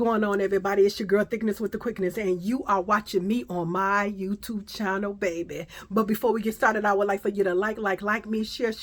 going on, everybody? It's your girl Thickness with the Quickness, and you are watching me on my YouTube channel, baby. But before we get started, I would like for you to like me, share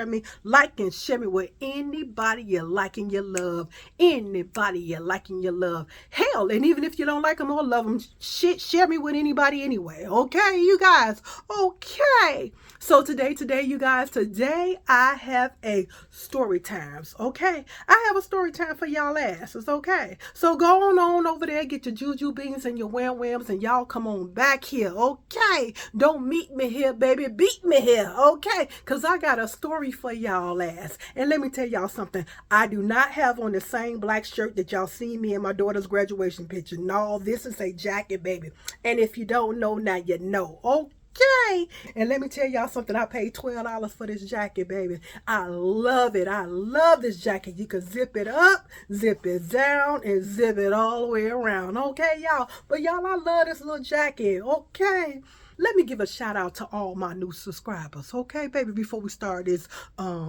me, like and share me with anybody you like and you love. Anybody you like and you love. Hell, and even if you don't like them or love them, shit, share me with anybody anyway. Okay, you guys? Okay. So today, you guys, today I have a story times, okay? I have a story time for y'all asses, okay? So go on over there, get your juju beans and your wham-whams, and y'all come on back here, okay? Don't meet me here, baby. Beat me here, okay? Because I got a story for y'all ass. And let me tell y'all something. I do not have on the same black shirt that y'all see me in my daughter's graduation picture. No, this is a jacket, baby. And if you don't know, now you know, okay? Okay, and let me tell y'all something. I paid $12 for this jacket, baby. I love it. I love this jacket. You can zip it up, zip it down, and zip it all the way around. Okay, y'all. But y'all, I love this little jacket. Okay. Let me give a shout out to all my new subscribers. Okay, baby, before we start this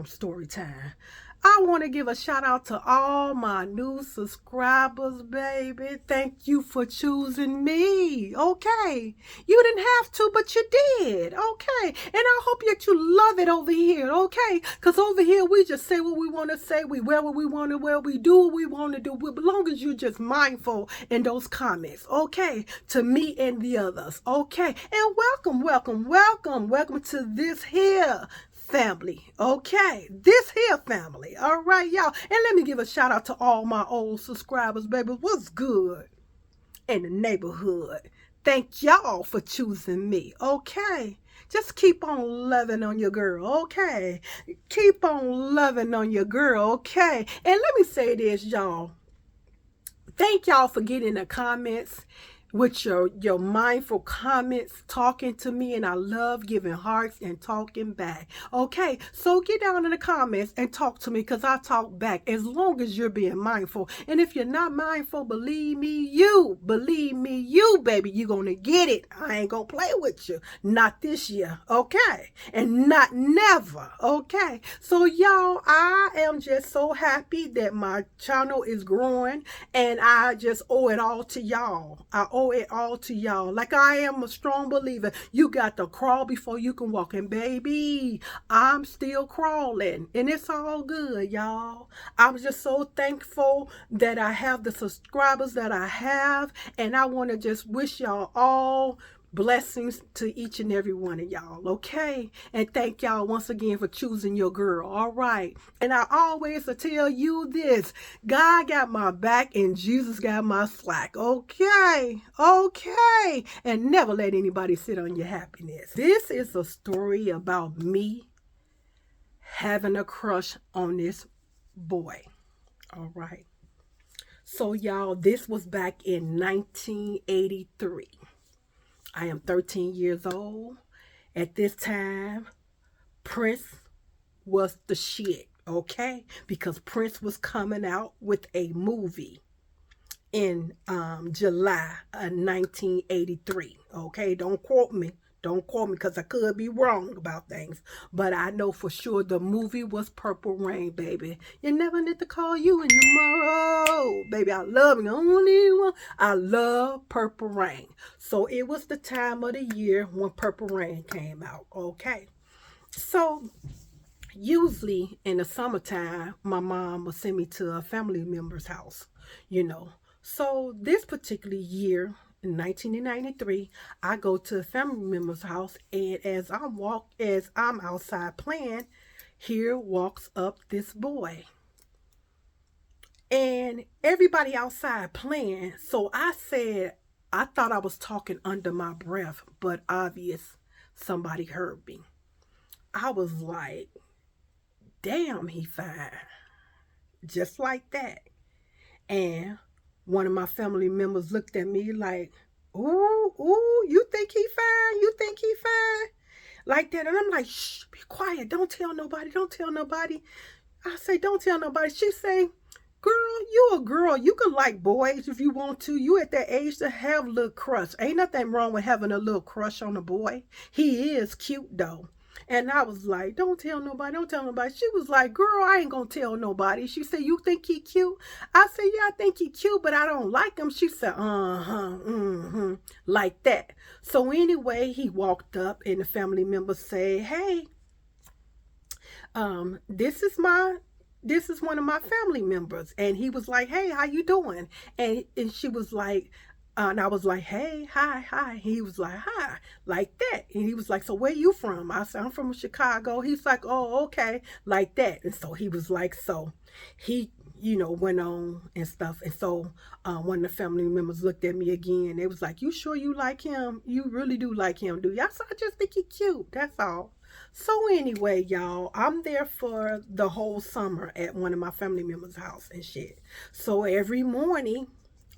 story time. I want to give a shout out to all my new subscribers, baby. Thank you for choosing me. Okay. You didn't have to, but you did. Okay. And I hope that you love it over here. Okay. Because over here, we just say what we want to say. We wear what we want to wear. We do what we want to do. But as long as you're just mindful in those comments. Okay. To me and the others. Okay. And welcome to this here family. Okay, this here family. All right, y'all. And let me give a shout out to all my old subscribers, baby. What's good in the neighborhood? Thank y'all for choosing me. Okay, just keep on loving on your girl. Okay, keep on loving on your girl. Okay, and let me say this, y'all. Thank y'all for getting the comments with your mindful comments, talking to me, and I love giving hearts and talking back. Okay, so get down in the comments and talk to me, because I talk back as long as you're being mindful. And if you're not mindful, believe me, you, baby, you're gonna get it. I ain't gonna play with you. Not this year, okay? And not never, okay? So y'all, I am just so happy that my channel is growing, and I just owe it all to y'all. I owe it all to y'all. Like, I am a strong believer. You got to crawl before you can walk. And baby, I'm still crawling, and it's all good, y'all. I'm just so thankful that I have the subscribers that I have, and I want to just wish y'all all blessings to each and every one of y'all, okay? And thank y'all once again for choosing your girl, all right? And I always tell you this: God got my back and Jesus got my slack, okay? Okay. And never let anybody sit on your happiness. This is a story about me having a crush on this boy, all right? So y'all, this was back in 1983. I am 13 years old. At this time, Prince was the shit, okay? Because Prince was coming out with a movie in July of 1983, okay? Don't quote me. Don't quote me, because I could be wrong about things. But I know for sure the movie was Purple Rain, baby. You never need to call you in tomorrow. Baby, I love you. Only one. I love Purple Rain. So it was the time of the year when Purple Rain came out, okay? So usually in the summertime, my mom would send me to a family member's house, you know. So this particular year, in 1993, I go to a family member's house, and as I'm outside playing, here walks up this boy. And everybody outside playing, so I thought I was talking under my breath, but obvious somebody heard me. I was like, damn, he fine. Just like that. And one of my family members looked at me like, ooh, you think he fine? You think he fine? Like that. And I'm like, shh, be quiet. Don't tell nobody. Don't tell nobody. I say, don't tell nobody. She say, girl, you a girl. You can like boys if you want to. You at that age to have a little crush. Ain't nothing wrong with having a little crush on a boy. He is cute though. And I was like, don't tell nobody, don't tell nobody. She was like, girl, I ain't gonna tell nobody. She said, you think he cute? I said, yeah, I think he cute, but I don't like him. She said, like that. So anyway, he walked up and the family members say, hey, this is one of my family members. And he was like, hey, how you doing? And she was like, and I was like, hey, hi. He was like, hi, like that. And he was like, so where you from? I said, I'm from Chicago. He's like, oh, okay, like that. And so he was like, so he, went on and stuff. And so one of the family members looked at me again. They was like, you sure you like him? You really do like him, do you? I said, I just think he's cute. That's all. So anyway, y'all, I'm there for the whole summer at one of my family members' house and shit. So every morning,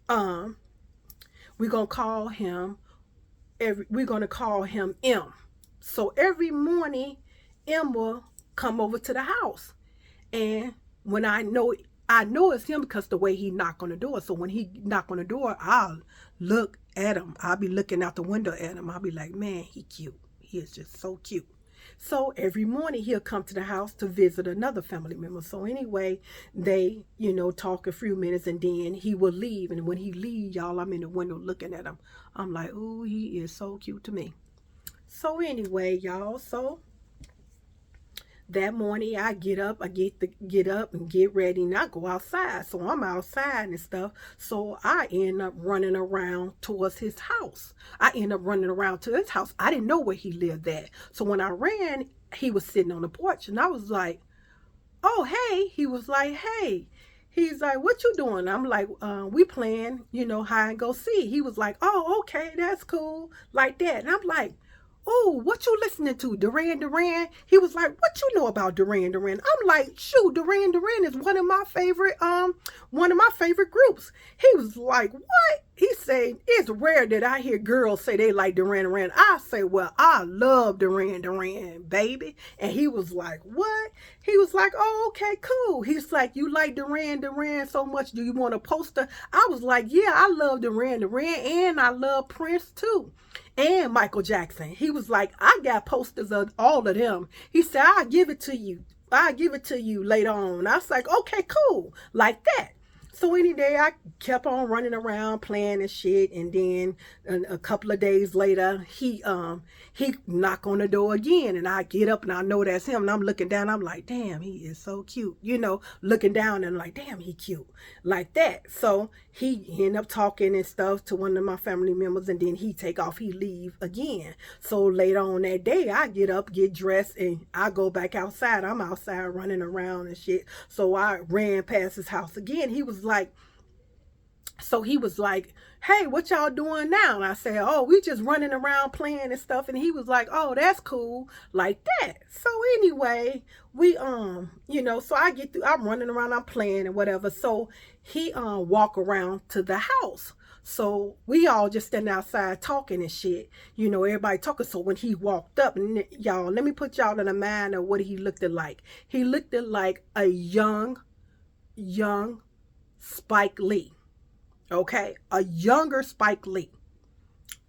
we're gonna call him M. So every morning M will come over to the house. And when I know it's him because the way he knock on the door. So when he knock on the door, I'll look at him. I'll be looking out the window at him. I'll be like, man, he cute. He is just so cute. So every morning he'll come to the house to visit another family member. So anyway, they, talk a few minutes and then he will leave. And when he leave, y'all, I'm in the window looking at him. I'm like, ooh, he is so cute to me. So anyway, y'all, so that morning I get up and get ready and I go outside. So I'm outside and stuff. So I end up running around towards his house. I didn't know where he lived at. So when I ran, he was sitting on the porch and I was like, oh, hey. He was like, hey. He's like, what you doing? I'm like, we playing, hide and go seek. He was like, oh, okay, that's cool. Like that. And I'm like, oh, what you listening to? Duran Duran? He was like, what you know about Duran Duran? I'm like, shoot, Duran Duran is one of my favorite groups. He was like, what? He said, it's rare that I hear girls say they like Duran Duran. I say, well, I love Duran Duran, baby. And he was like, what? He was like, oh, okay, cool. He's like, you like Duran Duran so much, do you want a poster? I was like, yeah, I love Duran Duran and I love Prince too. And Michael Jackson. He was like, I got posters of all of them. He said, I'll give it to you later on. I was like, okay, cool. Like that. So any day I kept on running around playing and shit. And then a couple of days later, he knock on the door again. And I get up and I know that's him. And I'm looking down. I'm like, damn, he is so cute. Looking down and like, damn, he cute. Like that. So he end up talking and stuff to one of my family members. And then he take off. He leave again. So later on that day, I get up, get dressed, and I go back outside. I'm outside running around and shit. So I ran past his house again. He was like, hey, what y'all doing now? And I said, oh, we just running around playing and stuff. And he was like, oh, that's cool. Like that. So anyway, we, so I get through, I'm running around, I'm playing and whatever. So he, walk around to the house. So we all just standing outside talking and shit, everybody talking. So when he walked up, and y'all, let me put y'all in the mind of what he looked like. He looked like a young Spike Lee. Okay, a younger Spike Lee.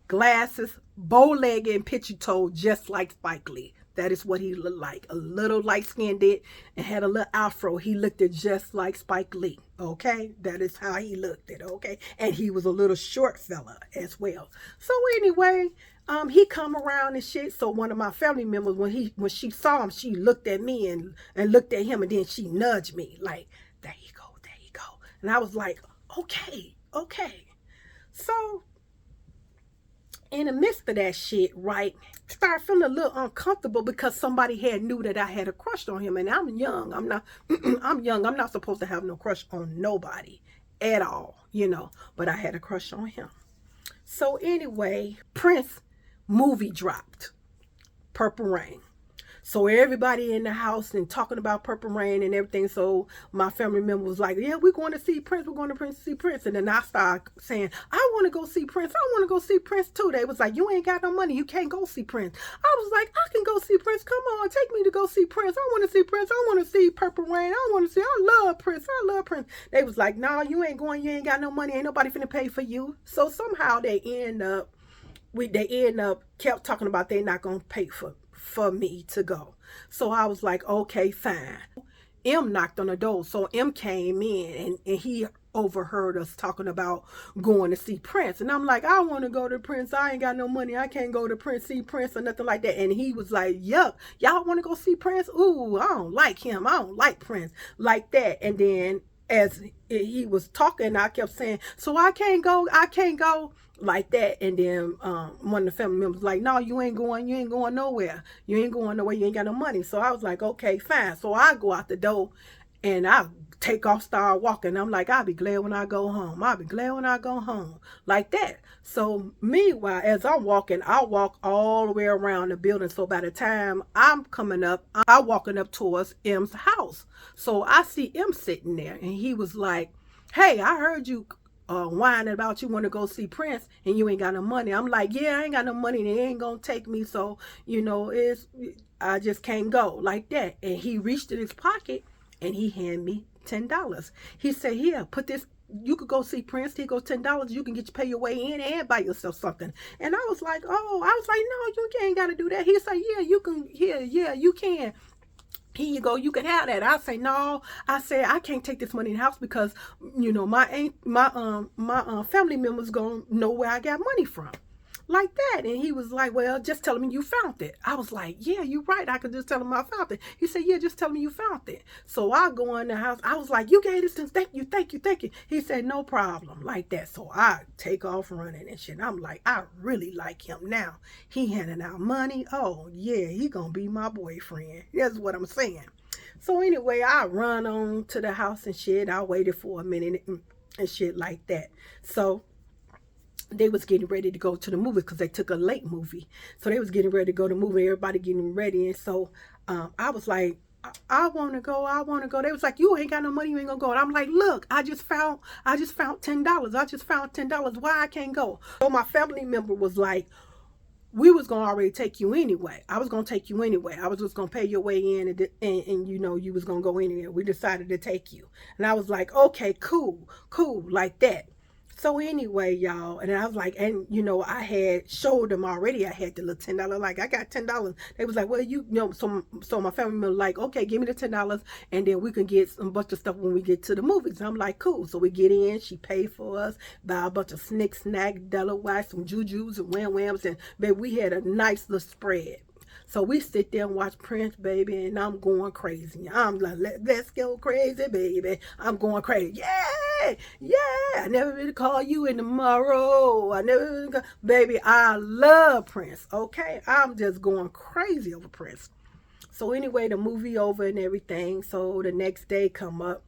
Glasses, bow-legged and pitchy-toed, just like Spike Lee. That is what he looked like. A little light-skinned and had a little afro. He looked just like Spike Lee. Okay, that is how he looked it. Okay, and he was a little short fella as well. So anyway, he come around and shit. So one of my family members, when she saw him, she looked at me and looked at him, and then she nudged me like, there you go. And I was like, okay. So in the midst of that shit, right, started feeling a little uncomfortable because somebody had knew that I had a crush on him. And I'm young. I'm not supposed to have no crush on nobody at all, but I had a crush on him. So anyway, Prince movie dropped, Purple Rain. So everybody in the house and talking about Purple Rain and everything. So my family member was like, yeah, we're going to see Prince. We're going to see Prince. And then I started saying, I want to go see Prince. I want to go see Prince too. They was like, you ain't got no money. You can't go see Prince. I was like, I can go see Prince. Come on, take me to go see Prince. I want to see Prince. I want to see Purple Rain. I love Prince. They was like, no, you ain't going. You ain't got no money. Ain't nobody finna pay for you. So somehow they end up kept talking about they not going to pay for for me to go. So I was like, okay, fine. M knocked on the door. So M came in and he overheard us talking about going to see Prince. And I'm like, I want to go to Prince. I ain't got no money. I can't go to Prince, see Prince or nothing like that. And he was like, yuck, y'all want to go see Prince? Ooh, I don't like him. I don't like Prince like that. And then as he was talking, I kept saying, so I can't go like that. And then one of the family members was like, no, you ain't going nowhere. You ain't ain't got no money. So I was like, okay, fine. So I go out the door and I take off, start walking. I'm like, I'll be glad when I go home. I'll be glad when I go home. Like that. So meanwhile, as I'm walking, I walk all the way around the building. So by the time I'm coming up, I'm walking up towards M's house. So I see M sitting there and he was like, hey, I heard you whining about you want to go see Prince and you ain't got no money. I'm like, yeah, I ain't got no money. They ain't gonna take me. So, you know, I just can't go like that. And he reached in his pocket and he handed me $10. He said, here, put this. You could go see Prince. He goes $10. You can pay your way in and buy yourself something. And I was like, oh, no, you ain't got to do that. He said, yeah, you can. Yeah, you can. Here you go, you can have that. I say, no. I said, I can't take this money in the house because, you know, my family members gonna know where I got money from. Like that. And he was like, well, just tell me you found it. I was like, yeah, you're right. I could just tell him I found it. He said, yeah, just tell me you found it. So I go in the house. I was like, you gave this to thank you. He said, no problem. Like that. So I take off running and shit. I'm like, I really like him now. He handing out money. Oh, yeah, he gonna be my boyfriend. That's what I'm saying. So anyway, I run on to the house and shit. I waited for a minute and shit like that. So they was getting ready to go to the movie because they took a late movie. So they was getting ready to go to the movie, everybody getting ready. And so I was like, I want to go. They was like, you ain't got no money, you ain't gonna go. And I'm like, look, I just found $10. Why I can't go? So my family member was like, we was gonna already take you anyway. I was gonna take you anyway. I was just gonna pay your way in and you know, you was gonna go anywhere. We decided to take you. And I was like, okay, cool, like that. So anyway, y'all, and I was like, and you know, I had showed them already. I had the little $10. Like, I got $10. They was like, well, you know, so my family member like, okay, give me the $10, and then we can get some bunch of stuff when we get to the movies. I'm like, cool. So we get in. She paid for us, buy a bunch of snack, Delaware, some jujus and whams, and baby, we had a nice little spread. So we sit there and watch Prince, baby, and I'm going crazy. I'm like, let's go crazy, baby. I'm going crazy. Yeah. I never really call you in tomorrow. Baby, I love Prince, okay? I'm just going crazy over Prince. So anyway, the movie over and everything. So the next day come up.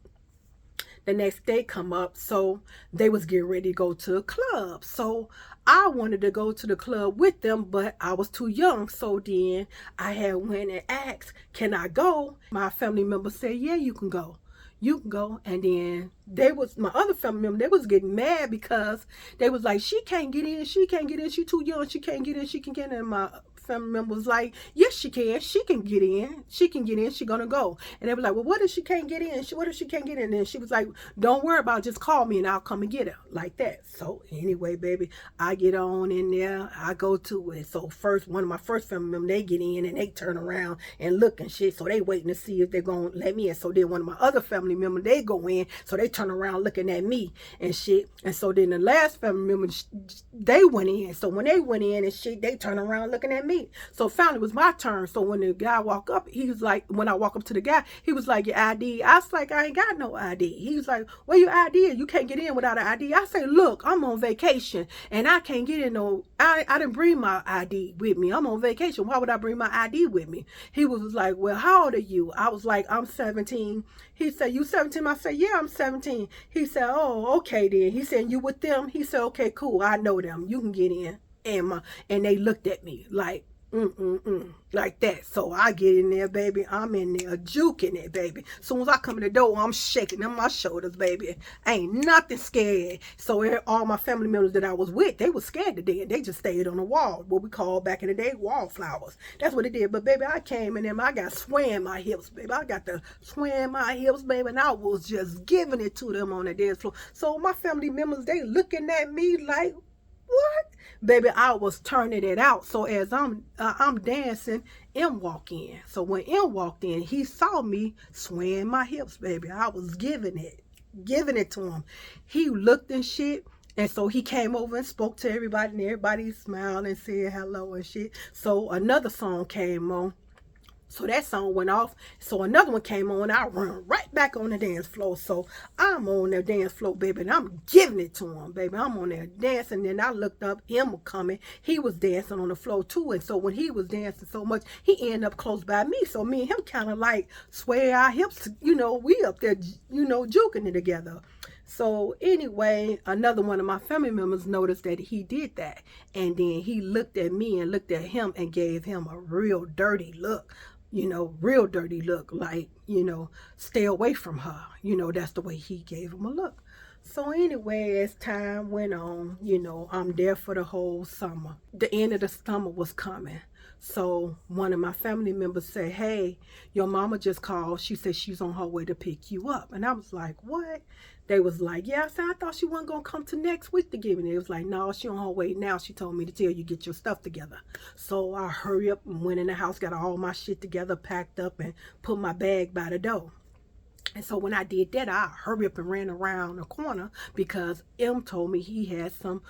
So they was getting ready to go to a club. So I wanted to go to the club with them, but I was too young. So then I had went and asked, can I go? My family member said, yeah, you can go. And then my other family member, they was getting mad because they was like, she can't get in. She too young. She can't get in. She can get in. My family member was like, yes, she can get in. She gonna go. And they were like, well, what if she can't get in? What if she can't get in? And she was like, don't worry about it. Just call me and I'll come and get her. Like that. So anyway, baby, I get on in there. I go to it. So one of my first family members, they get in and they turn around and look and shit. So they waiting to see if they're gonna let me in. So then one of my other family members, they go in. So they turn around looking at me and shit. And so then the last family member, they went in. So when they went in and shit, they turn around looking at me. So finally it was my turn. So when the guy walked up, he was like, when I walk up to the guy, he was like, your ID? I was like, I ain't got no ID. He was like, well, your ID? You can't get in without an ID. I say, look, I'm on vacation and I can't get in I didn't bring my ID with me. I'm on vacation. Why would I bring my ID with me? He was like, well, how old are you? I was like, I'm 17. He said, you 17? I said, yeah, I'm 17. He said, oh, okay then. He said, you with them? He said, okay, cool. I know them. You can get in. And they looked at me like, like that. So I get in there, baby. I'm in there juking it, baby. As soon as I come in the door, I'm shaking them my shoulders, baby. Ain't nothing scared. So all my family members that I was with, they were scared to death. They just stayed on the wall, what we called back in the day wallflowers. That's what it did. But baby, I came in there, I got swam my hips, baby. I got to swam my hips, baby, and I was just giving it to them on the dance floor. So my family members, they looking at me like, what? Baby, I was turning it out. So as I'm dancing, M walk in. So when M walked in, he saw me swaying my hips, baby. I was giving it to him. He looked and shit. And so he came over and spoke to everybody, and everybody smiled and said hello and shit. So another song came on. So that song went off. So another one came on. I run right back on the dance floor. So I'm on the dance floor, baby, and I'm giving it to him, baby. I'm on there dancing. Then I looked up, him coming. He was dancing on the floor too. And so when he was dancing so much, he ended up close by me. So me and him kind of like sway our hips. You know, we up there, you know, juking it together. So anyway, another one of my family members noticed that he did that. And then he looked at me and looked at him and gave him a real dirty look. You know, real dirty look, like, you know, stay away from her. You know, that's the way he gave him a look. So anyway, as time went on, you know, I'm there for the whole summer. The end of the summer was coming. So one of my family members said, hey, your mama just called. She said she's on her way to pick you up. And I was like, what? They was like, yeah. I said, I thought she wasn't going to come to next week to give me. It was like, no, she on her way now. She told me to tell you, get your stuff together. So I hurry up and went in the house, got all my shit together, packed up, and put my bag by the door. And so when I did that, I hurry up and ran around the corner because M told me he had some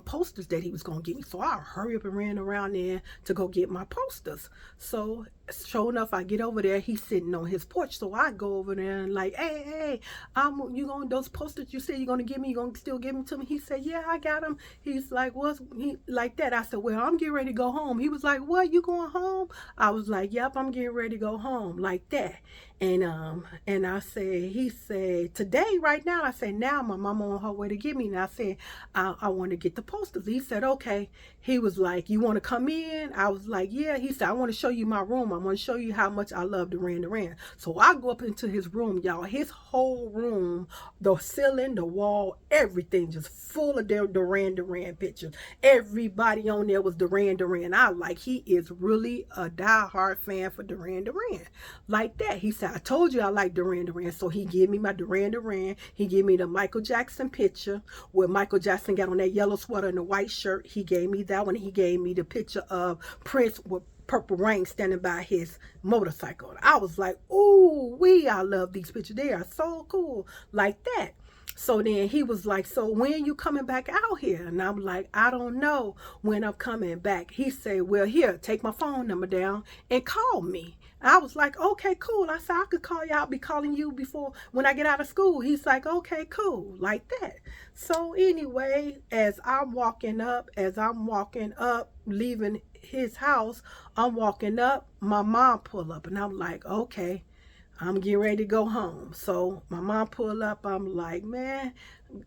posters that he was going to get me. So I hurry up and ran around there to go get my posters. So sure enough, I get over there. He's sitting on his porch. So I go over there and like, hey, you going those posters you said you're going to give me, you going to still give them to me? He said, yeah, I got them. He's like, what's he like that? I said, well, I'm getting ready to go home. He was like, what, you going home? I was like, yep, I'm getting ready to go home, like that. And I said, he said, today, right now? I said, now my mama on her way to get me. And I said, I want to get the posters. He said, okay. He was like, you want to come in? I was like, yeah. He said, I want to show you my room. I want to show you how much I love Duran. So I go up into his room, y'all. His whole room, the ceiling, the wall, everything just full of their Duran pictures. Everybody on there was Duran. I like, he is really a diehard fan for Duran. Like that. He said, I told you I like Duran. So he gave me my Duran. He gave me the Michael Jackson picture where Michael Jackson got on that yellow sweater and the white shirt. He gave me that one. He gave me the picture of Prince with purple rain standing by his motorcycle. I was like, ooh, I love these pictures. They are so cool, like that. So then he was like, so when you coming back out here? And I'm like, I don't know when I'm coming back. He said, well, here, take my phone number down and call me. I was like, okay, cool. I said, I could call you. I'll be calling you before when I get out of school. He's like, okay, cool, like that. So anyway, as I'm walking up, leaving his house, I'm walking up, my mom pull up, and I'm like, okay, I'm getting ready to go home. So my mom pulled up. I'm like, man,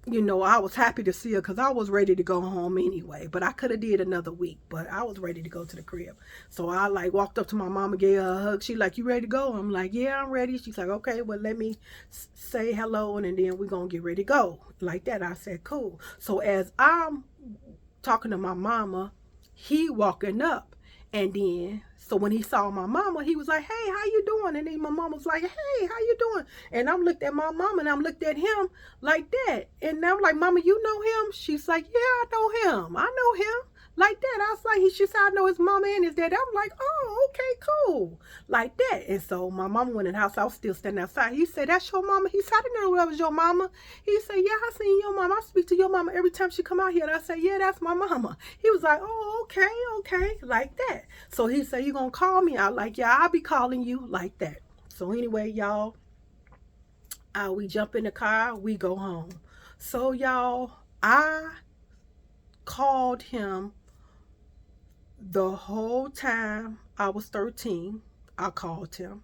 you know, I was happy to see her because I was ready to go home anyway. But I could have did another week, but I was ready to go to the crib. So I like walked up to my mom and gave her a hug. She like, you ready to go? I'm like, yeah, I'm ready. She's like, okay, well, let me say hello and then we're going to get ready to go. Like that. I said, cool. So as I'm talking to my mama, he walking up, and then so when he saw my mama, he was like, hey, how you doing? And then my mama was like, hey, how you doing? And I'm looked at my mama and I'm looked at him like that. And I'm like, mama, you know him? She's like, yeah, I know him. I know him. Like that. I was like, she said, I know his mama and his dad. I was like, oh, okay, cool. Like that. And so my mama went in the house. I was still standing outside. He said, that's your mama? He said, I didn't know that was your mama. He said, yeah, I seen your mama. I speak to your mama every time she come out here. And I said, yeah, that's my mama. He was like, oh, okay, like that. So he said, you gonna call me? I like, yeah, I'll be calling you, like that. So anyway, y'all, we jump in the car, we go home. So y'all, I called him the whole time I was 13. I called him.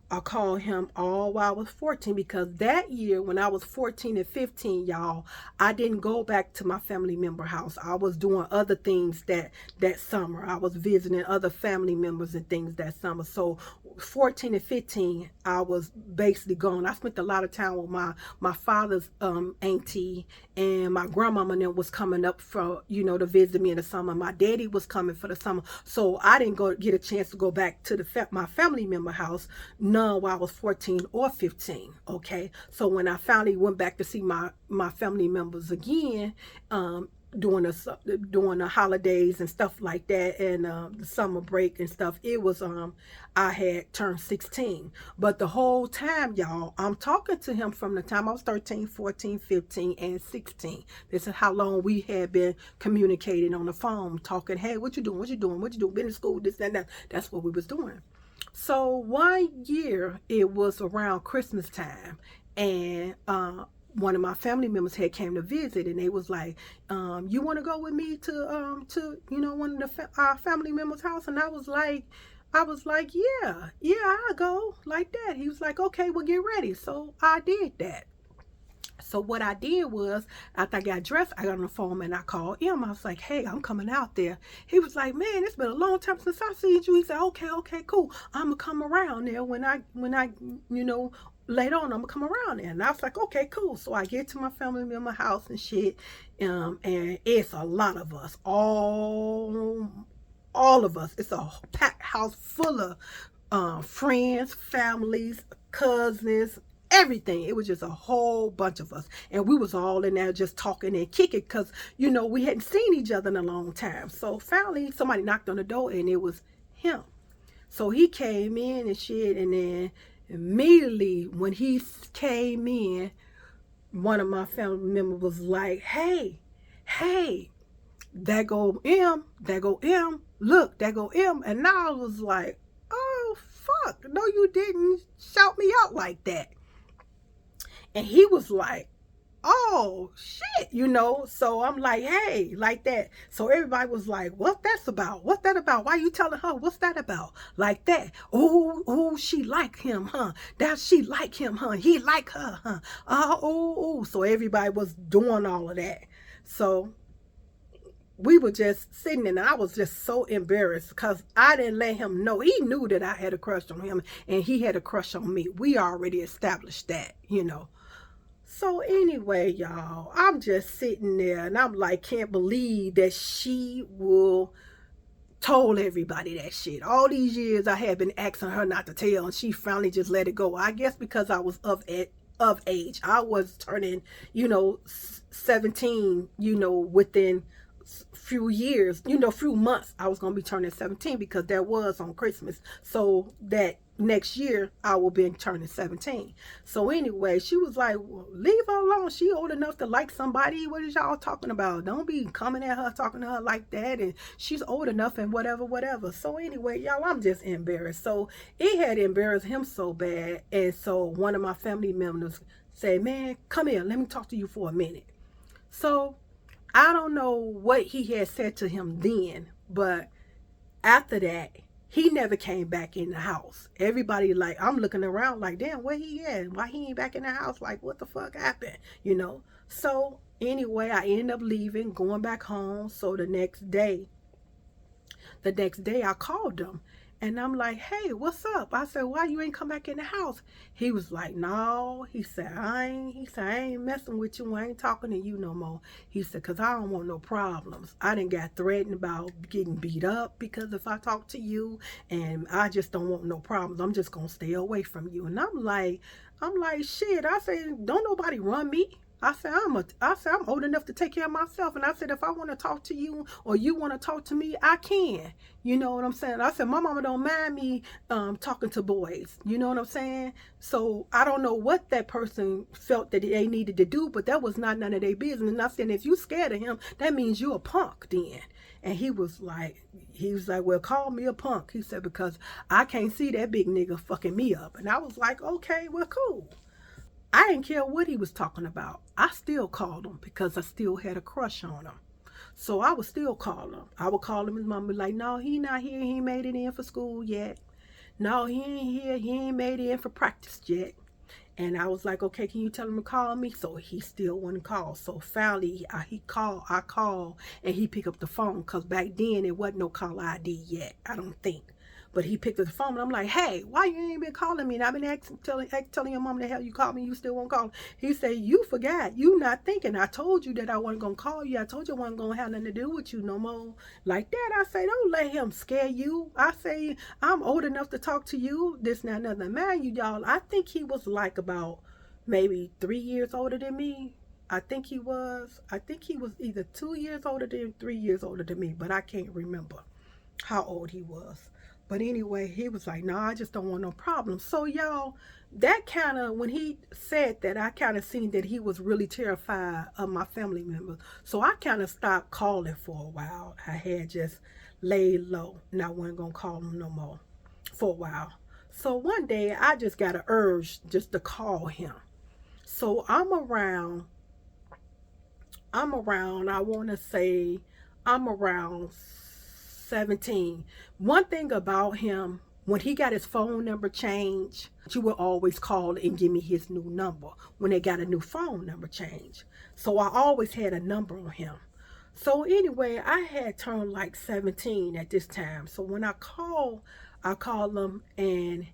I called him all while I was 14 because that year when I was 14 and 15, y'all, I didn't go back to my family member house. I was doing other things that summer. I was visiting other family members and things that summer. So 14 and 15, I was basically gone. I spent a lot of time with my father's auntie, and my grandmama and them was coming up for, you know, to visit me in the summer. My daddy was coming for the summer. So I didn't get a chance to go back to my family member house none while I was 14 or 15. Okay. So when I finally went back to see my family members again, during the holidays and stuff like that, and the summer break and stuff. It was I had turned 16, but the whole time, y'all, I'm talking to him from the time I was 13, 14, 15, and 16. This is how long we had been communicating on the phone, talking. Hey, what you doing? What you doing? What you doing? Been in school? This and that. That's what we was doing. So one year it was around Christmas time, and one of my family members had came to visit, and they was like, you want to go with me to one of our family members' house? And I was like, yeah, I'll go, like that. He was like, okay, well, get ready. So I did that. So what I did was, after I got dressed, I got on the phone and I called him. I was like, hey, I'm coming out there. He was like, man, it's been a long time since I seen you. He said, okay, cool. I'm going to come around there when I later on, I'm gonna come around there. And I was like, okay, cool. So I get to my family member house and shit, and it's a lot of us, all of us. It's a packed house full of friends, families, cousins, everything. It was just a whole bunch of us, and we was all in there just talking and kicking, because we hadn't seen each other in a long time. So finally somebody knocked on the door, and it was him. So he came in and shit, and then immediately when he came in, one of my family members was like, hey, there go M, look, there go M. And now I was like, oh fuck, no you didn't shout me out like that. And he was like, oh shit, so I'm like, hey, like that. So everybody was like, what's that about? Why you telling her? What's that about? Like that. Oh, she like him, huh? That she like him, huh? He like her, huh? Oh. So everybody was doing all of that. So we were just sitting there, and I was just so embarrassed because I didn't let him know. He knew that I had a crush on him, and he had a crush on me. We already established that, So anyway, y'all, I'm just sitting there, and I'm like, can't believe that she will told everybody that shit. All these years I had been asking her not to tell, and she finally just let it go. I guess because I was of age. I was turning, 17, within few years, few months, I was going to be turning 17, because that was on Christmas. So that next year I will be turning 17. So anyway, she was like, well, leave her alone. She old enough to like somebody. What is y'all talking about? Don't be coming at her, talking to her like that. And she's old enough and whatever. So anyway, y'all, I'm just embarrassed. So it had embarrassed him so bad. And so one of my family members said, man, come here. Let me talk to you for a minute. So I don't know what he had said to him then, but after that, he never came back in the house. Everybody, like, I'm looking around like, damn, where he at? Why he ain't back in the house? Like, what the fuck happened? So anyway, I ended up leaving, going back home. So the next day I called him. And I'm like, hey, what's up? I said, why you ain't come back in the house? He was like, no. He said, I ain't messing with you. I ain't talking to you no more. He said, because I don't want no problems. I done got threatened about getting beat up because if I talk to you, and I just don't want no problems. I'm just going to stay away from you. And I'm like, shit. I said, don't nobody run me. I said, I'm old enough to take care of myself. And I said, if I want to talk to you or you want to talk to me, I can. You know what I'm saying? I said, my mama don't mind me talking to boys. You know what I'm saying? So I don't know what that person felt that they needed to do, but that was not none of their business. And I said, if you scared of him, that means you're a punk then. And he was like, well, call me a punk. He said, because I can't see that big nigga fucking me up. And I was like, okay, well, cool. I didn't care what he was talking about. I still called him because I still had a crush on him. So I would still call him. I would call him. His mom would be like, no, he not here. He ain't made it in for school yet. No, he ain't here. He ain't made it in for practice yet. And I was like, okay, can you tell him to call me? So he still wouldn't call. So finally, I called, and he picked up the phone, because back then it wasn't no call ID yet, I don't think. But he picked up the phone, and I'm like, hey, why you ain't been calling me? And I've been telling your mom the hell you called me, you still won't call. He said, you forgot. You not thinking. I told you that I wasn't going to call you. I told you I wasn't going to have nothing to do with you no more. Like that, I say, don't let him scare you. I say, I'm old enough to talk to you. This, not nothing. Man, y'all, I think he was like about maybe 3 years older than me. I think he was either 2 years older than 3 years older than me, but I can't remember how old he was. But anyway, he was like, no, I just don't want no problems. So y'all, that kind of, when he said that, I kind of seen that he was really terrified of my family members. So I kind of stopped calling for a while. I had just laid low and I wasn't going to call him no more for a while. So one day I just got an urge just to call him. So I want to say I'm around 17. One thing about him, when he got his phone number changed, he would always call and give me his new number when they got a new phone number change. So I always had a number on him. So anyway, I had turned like 17 at this time. So when I called him and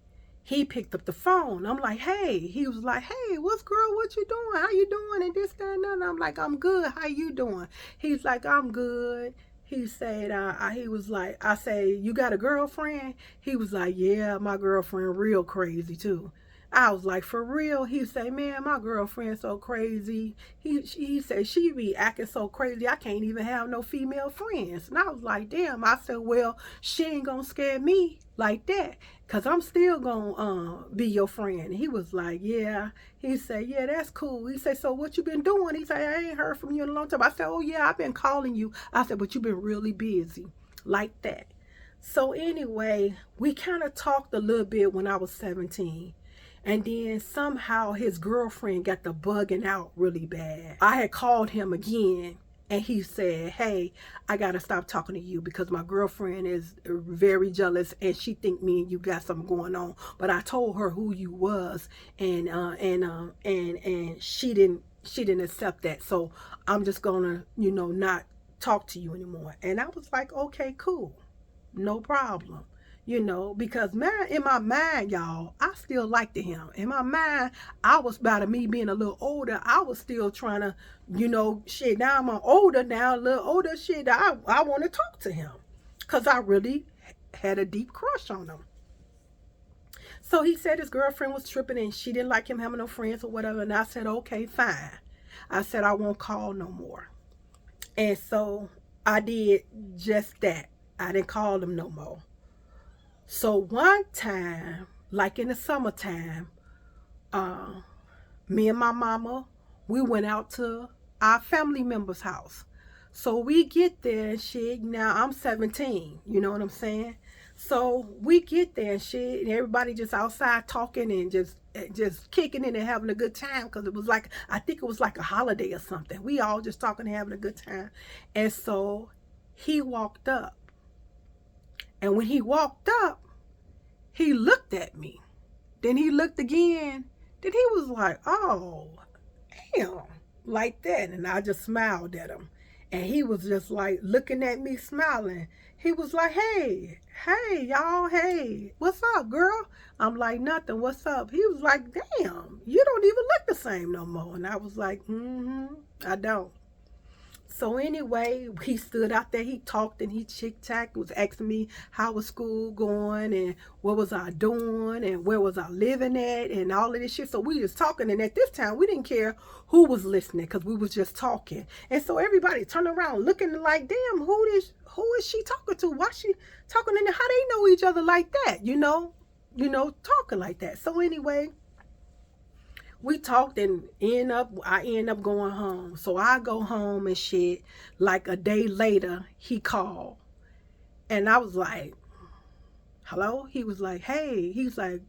he picked up the phone. I'm like, hey. He was like, hey, what's girl? What you doing? How you doing? And this, that, and that. I'm like, I'm good. How you doing? He's like, I'm good. He said, he was like, I say, you got a girlfriend? He was like, yeah, my girlfriend real crazy too. I was like, for real? He said, man, my girlfriend so crazy. He said, she be acting so crazy, I can't even have no female friends. And I was like, damn. I said, well, she ain't gonna scare me like that, because I'm still gonna be your friend. And he was like, yeah. He said, yeah, that's cool. He said, so what you been doing? He said, I ain't heard from you in a long time. I said, oh yeah, I've been calling you. I said, but you've been really busy like that. So anyway, we kind of talked a little bit when I was 17. And then somehow his girlfriend got the bugging out really bad. I had called him again and he said, hey, I got to stop talking to you because my girlfriend is very jealous and she think me and you got something going on. But I told her who you was and she didn't accept that. So I'm just gonna, not talk to you anymore. And I was like, okay, cool. No problem. Because in my mind, y'all, I still liked him. In my mind, I was about me being a little older. I was still trying to, shit. Now I'm a little older, shit. I want to talk to him because I really had a deep crush on him. So he said his girlfriend was tripping and she didn't like him having no friends or whatever. And I said, okay, fine. I said, I won't call no more. And so I did just that. I didn't call him no more. So one time, like in the summertime, me and my mama, we went out to our family member's house. So we get there and shit. Now I'm 17, you know what I'm saying? So we get there and shit, and everybody just outside talking and just kicking it and having a good time, because it was like, I think it was like a holiday or something. We all just talking and having a good time. And so he walked up. And when he walked up, he looked at me. Then he looked again. Then he was like, oh, damn, like that. And I just smiled at him. And he was just like looking at me, smiling. He was like, hey, y'all, hey, what's up, girl? I'm like, nothing, what's up? He was like, damn, you don't even look the same no more. And I was like, I don't. So anyway, he stood out there, he talked and he chick-chacked, was asking me how was school going and what was I doing and where was I living at and all of this shit. So we was talking, and at this time, we didn't care who was listening because we was just talking. And so everybody turned around looking like, damn, who is she talking to? Why she talking to them? How they know each other like that, talking like that. So anyway, we talked and I end up going home. So I go home and shit. Like a day later, he called. And I was like, hello? He was like, hey. He's like,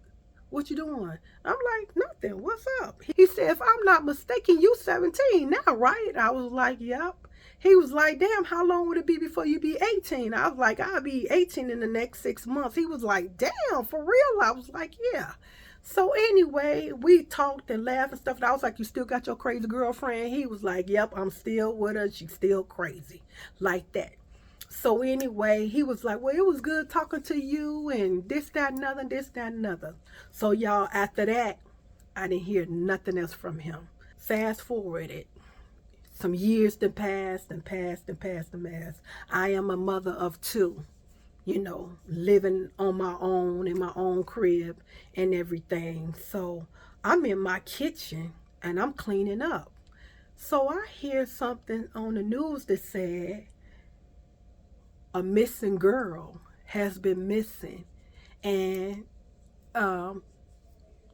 what you doing? I'm like, nothing. What's up? He said, if I'm not mistaken, you 17 now, right? I was like, yep. He was like, damn, how long would it be before you be 18? I was like, I'll be 18 in the next 6 months. He was like, damn, for real? I was like, yeah. So anyway, we talked and laughed and stuff. And I was like, you still got your crazy girlfriend? He was like, yep, I'm still with her. She's still crazy. Like that. So anyway, he was like, well, it was good talking to you and this, that, another, this, that, another. So y'all, after that, I didn't hear nothing else from him. Fast forwarded. Some years that passed and passed and passed and passed. I am a mother of 2. Living on my own in my own crib and everything. So I'm in my kitchen and I'm cleaning up. So I hear something on the news that said a missing girl has been missing, and um,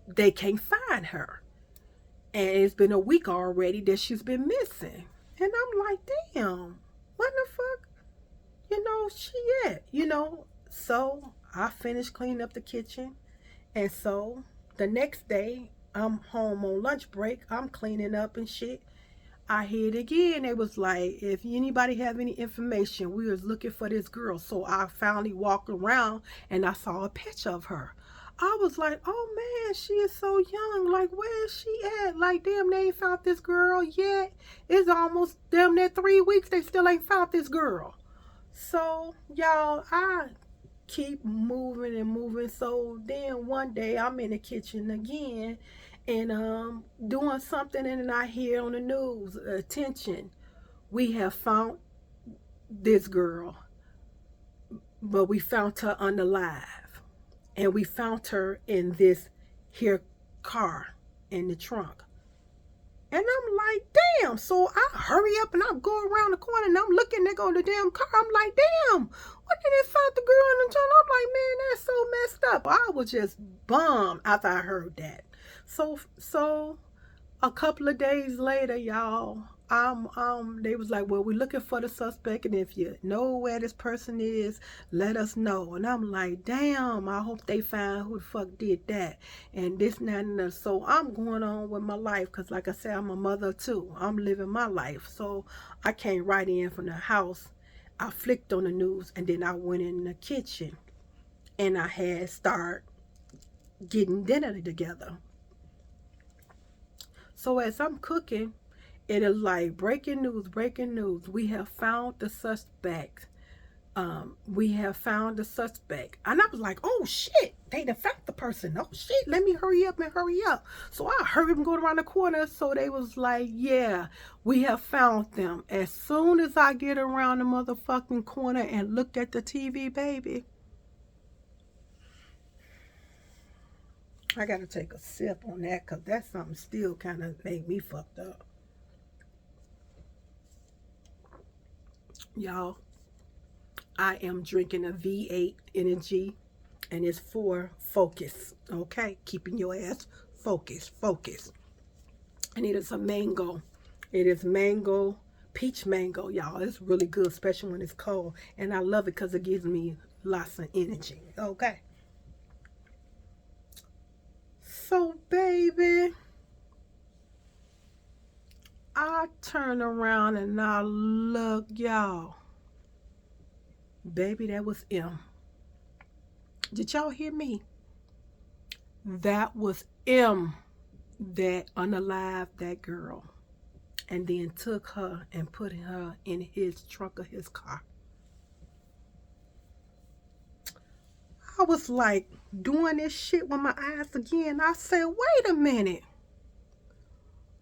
they can't find her. And it's been a week already that she's been missing. And I'm like, damn, what the fuck? She at? So I finished cleaning up the kitchen. And so the next day, I'm home on lunch break. I'm cleaning up and shit. I hear it again. It was like, if anybody have any information, we was looking for this girl. So I finally walked around and I saw a picture of her. I was like, oh man, she is so young. Like, where is she at? Like, damn, they ain't found this girl yet. It's almost damn near 3 weeks. They still ain't found this girl. So, y'all, I keep moving and moving. So then one day I'm in the kitchen again and doing something, and then I hear on the news, attention, we have found this girl, but we found her unalive. And we found her in this here car in the trunk. And I'm like, damn. So I hurry up and I go around the corner and I'm looking, they go to the damn car. I'm like, damn, what did they find the girl in the trunk? I'm like, man, that's so messed up. I was just bummed after I heard that. So a couple of days later, y'all, they was like, well, we're looking for the suspect, and if you know where this person is, let us know. And I'm like, damn, I hope they find who the fuck did that, and this and that and that. So I'm going on with my life, because like I said, I'm a mother too. I'm living my life. So I came right in from the house. I flicked on the news, and then I went in the kitchen and I had started getting dinner together. So as I'm cooking, it is like breaking news, breaking news. We have found the suspect. We have found the suspect. And I was like, oh shit, they done found the person. Oh shit, let me hurry up and hurry up. So I hurried and go around the corner. So they was like, yeah, we have found them. As soon as I get around the motherfucking corner and look at the TV, baby, I gotta take a sip on that, because that's something still kind of made me fucked up. Y'all, I am drinking a V8 Energy, and it's for focus, okay? Keeping your ass focused. And it is a mango. It is mango, peach mango, y'all. It's really good, especially when it's cold. And I love it because it gives me lots of energy, okay? So, baby, I turn around and I look, y'all. Baby, that was M. Did y'all hear me? That was M that unalived that girl and then took her and put her in his trunk of his car. I was like doing this shit with my eyes again. I said, wait a minute.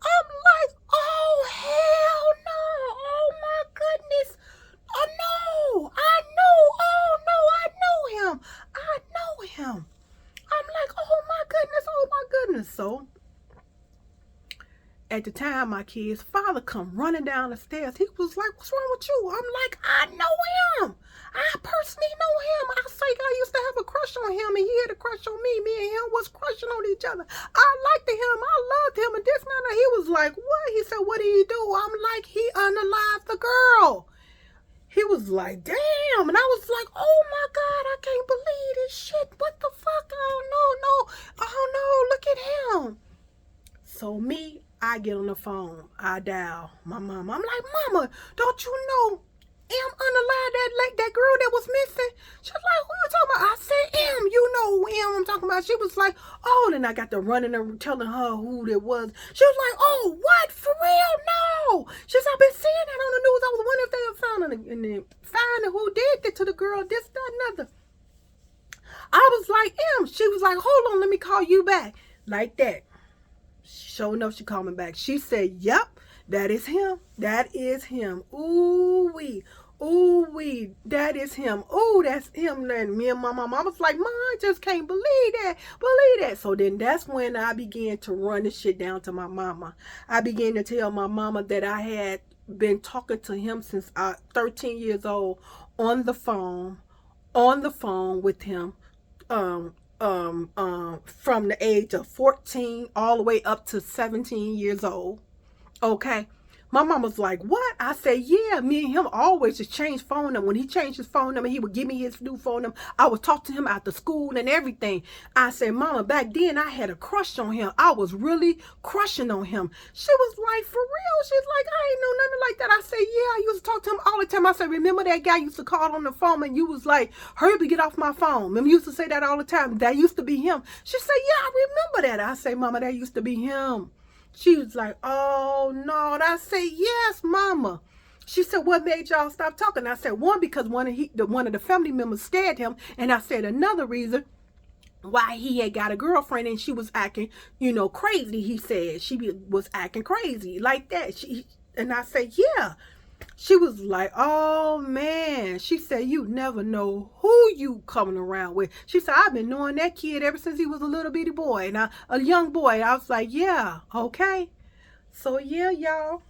I'm like, oh, hell no. Oh, my goodness. Oh, no. I know him. I'm like, oh, my goodness. So, at the time, my kid's father come running down the stairs. He was like, what's wrong with you? I'm like, I know him. I personally know him. I say I used to have a crush on him, and he had a crush on me. Me and him was crushing on each other. I liked him. I loved him. And this and that. He was like, what? He said, what did he do? I'm like, he unalived the girl. He was like, damn. And I was like, oh my God, I can't believe this shit. What the fuck? Oh no, look at him. So me, I get on the phone. I dial my mama. I'm like, mama, don't you know M unalived that girl that was missing? She's like, who you talking about? I said, M, you know who M I'm talking about. She was like, oh, then I got to running and telling her who it was. She was like, oh, what? For real? No. She's I've been seeing that on the news. I was wondering if they had found her and then finding who did that to the girl, this, that, another. I was like, M. She was like, hold on, let me call you back. Like that. Sure enough, she called me back. She said, yep, that is him. That is him. Ooh-wee. Ooh wee, that is him. Ooh, that's him. And me and my mom, I was like, Mom, I just can't believe that. Believe that. So then that's when I began to run the shit down to my mama. I began to tell my mama that I had been talking to him since I 13 years old on the phone, with him, from the age of 14 all the way up to 17 years old. Okay. My mom was like, what? I said, yeah, me and him always just change phone number. When he changed his phone number, he would give me his new phone number. I would talk to him after school and everything. I said, Mama, back then I had a crush on him. I was really crushing on him. She was like, for real? She's like, I ain't know nothing like that. I said, yeah, I used to talk to him all the time. I said, remember that guy used to call on the phone and you was like, hurry up and get off my phone. Remember, you used to say that all the time. That used to be him. She said, yeah, I remember that. I said, Mama, that used to be him. She was like, oh, no. And I said, yes, Mama. She said, what made y'all stop talking? I said, one, because one of the family members scared him. And I said, another reason why he had got a girlfriend and she was acting, crazy, he said. She was acting crazy like that. And I said, yeah. She was like, oh, man. She said, you never know who you coming around with. She said, I've been knowing that kid ever since he was a little bitty boy. And a young boy. I was like, yeah, okay. So, yeah, y'all.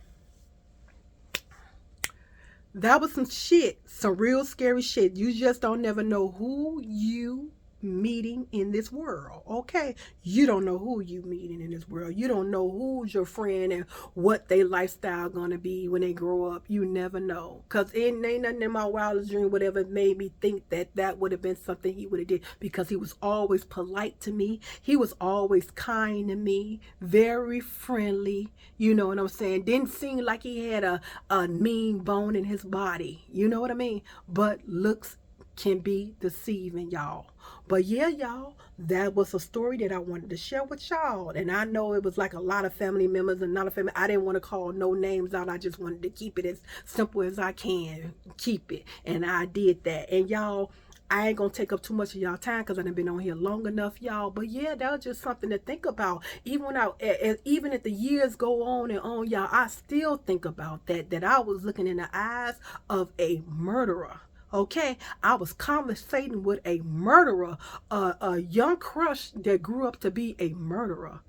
That was some shit. Some real scary shit. You just don't never know who you meeting in this world. Okay, you don't know who you meeting in this world. You don't know who's your friend and what their lifestyle gonna be when they grow up. You never know, because it ain't nothing in my wildest dream would ever made me think that would have been something he would have did, because he was always polite to me. He was always kind to me, very friendly. You know what I'm saying? Didn't seem like he had a mean bone in his body. You know what I mean? But looks can be deceiving, y'all. But yeah, y'all, that was a story that I wanted to share with y'all. And I know it was like a lot of family members and not a family. I didn't want to call no names out. I just wanted to keep it as simple as I can keep it. And I did that. And y'all, I ain't gonna take up too much of y'all time because I done been on here long enough, y'all. But yeah, that was just something to think about. Even if the years go on and on, y'all, I still think about that I was looking in the eyes of a murderer. Okay, I was conversating with a murderer, a young crush that grew up to be a murderer.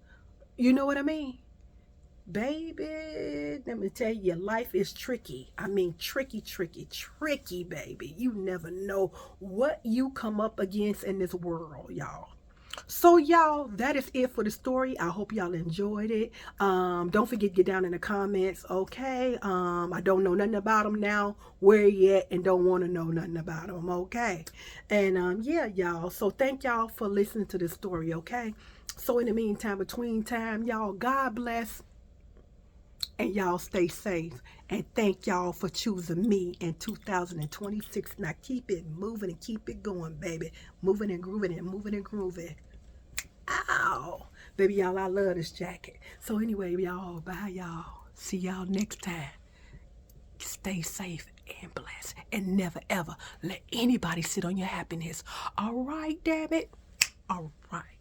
You know what I mean? Baby, let me tell you, life is tricky. I mean, tricky, baby. You never know what you come up against in this world, y'all. So y'all, that is it for the story. I hope y'all enjoyed it. Don't forget to get down in the comments. Okay, I don't know nothing about them now, where yet, and don't want to know nothing about them. Okay, and yeah, y'all, so thank y'all for listening to this story. Okay, so in the meantime, between time, y'all, God bless, and y'all stay safe. And thank y'all for choosing me in 2026. Now keep it moving and keep it going, baby. Moving and grooving and moving and grooving. Ow. Baby, y'all, I love this jacket. So anyway, y'all, bye, y'all. See y'all next time. Stay safe and blessed. And never, ever let anybody sit on your happiness. All right, damn it. All right.